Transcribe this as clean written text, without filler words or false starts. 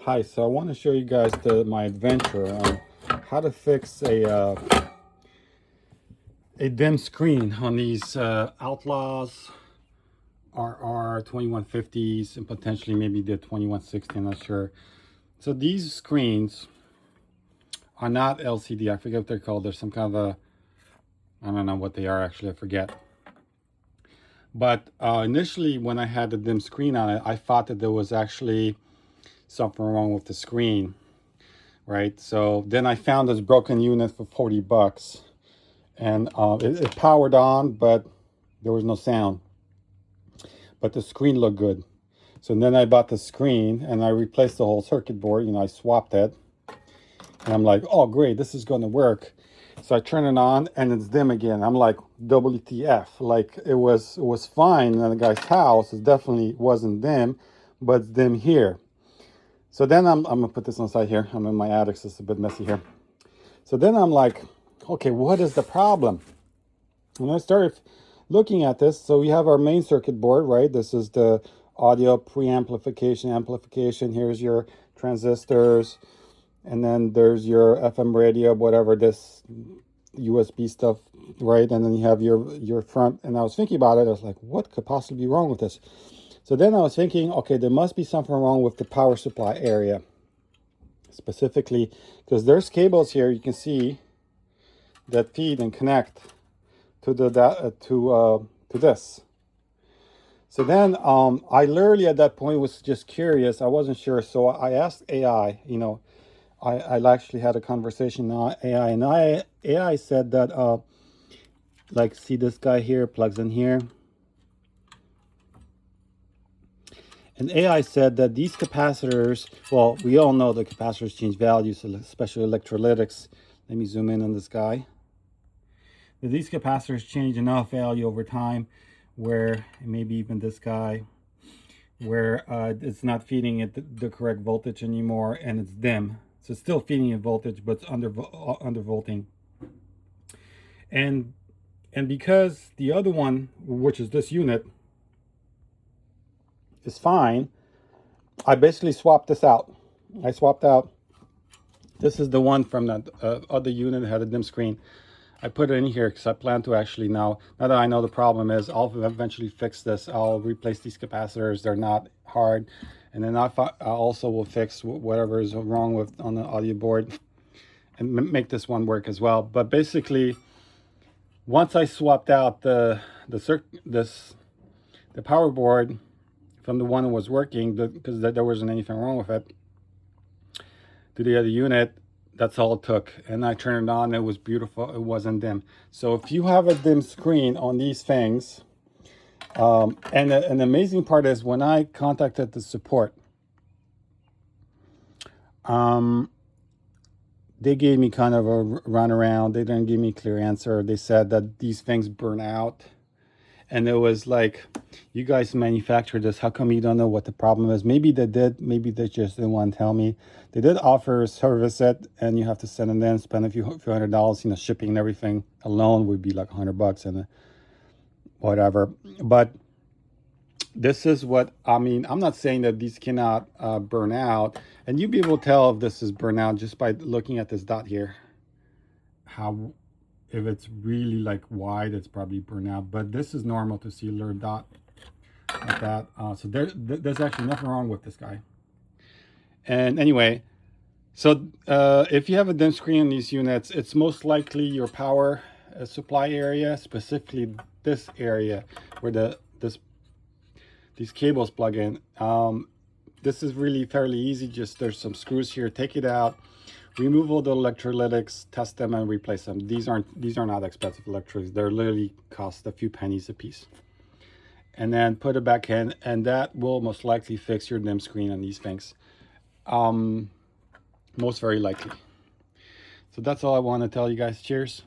Hi, so I want to show you guys my adventure on how to fix a dim screen on these Outlaws RR2150s and potentially maybe the 2160, I'm not sure. So these screens are not LCD. I forget what they're called. There's some kind of a, I don't know what they are actually, I forget. But initially when I had the dim screen on it, I thought that there was actually something wrong with the screen. Right, so then I found this broken unit for 40 bucks, and it powered on, but there was no sound, but the screen looked good. So then I bought the screen and I replaced the whole circuit board. I swapped it, and I'm like, oh great, this is going to work. So I turn it on and it's dim again. I'm like, WTF. Like it was fine in the guy's house. It definitely wasn't dim, but it's dim here. So then I'm gonna put this on the side here. I'm in my attic, so it's a bit messy here. So then I'm like, okay, what is the problem? And I started looking at this. So we have our main circuit board, right? This is the audio preamplification, amplification. Here's your transistors. And then there's your FM radio, whatever, this USB stuff, right? And then you have your front. And I was thinking about it. I was like, what could possibly be wrong with this? So then I was thinking, okay, there must be something wrong with the power supply area. Specifically, because there's cables here you can see that feed and connect to to this. So then I literally at that point was just curious. I wasn't sure, so I asked AI. I actually had a conversation with AI, and AI said that like, see this guy here plugs in here. And AI said that these capacitors, well, we all know the capacitors change values, especially electrolytics. Let me zoom in on this guy. But these capacitors change enough value over time where, maybe even this guy, where it's not feeding it the correct voltage anymore and it's dim. So it's still feeding it voltage, but it's undervolting. And because the other one, which is this unit, is fine, I basically swapped this out. I swapped out. This is the one from that other unit that had a dim screen. I put it in here because I plan to actually now that I know the problem is, I'll eventually fix this. I'll replace these capacitors. They're not hard. And then I also will fix whatever is wrong with on the audio board and make this one work as well. But basically, once I swapped out the power board from the one that was working, because there wasn't anything wrong with it, to the other unit, that's all it took. And I turned it on, it was beautiful, it wasn't dim. So if you have a dim screen on these things, and an amazing part is when I contacted the support, they gave me kind of a runaround. They didn't give me a clear answer. They said that these things burn out. And it was like, you guys manufactured this. How come you don't know what the problem is? Maybe they did. Maybe they just didn't want to tell me. They did offer service it, and you have to send it in, spend a few $100. Shipping and everything alone would be like $100 and whatever. But this is what I mean. I'm not saying that these cannot burn out, and you'll be able to tell if this is burnout just by looking at this dot here. How, if it's really like wide, it's probably burnout, but this is normal to see a little dot like that. So there's actually nothing wrong with this guy. And anyway, so if you have a dim screen on these units, it's most likely your power supply area, specifically this area where these cables plug in. This is really fairly easy. Just there's some screws here. Take it out, remove all the electrolytics, test them, and replace them. These are not expensive electrolytics. They're literally cost a few pennies a piece. And then put it back in, and that will most likely fix your dim screen on these things. Most very likely. So that's all I want to tell you guys. Cheers.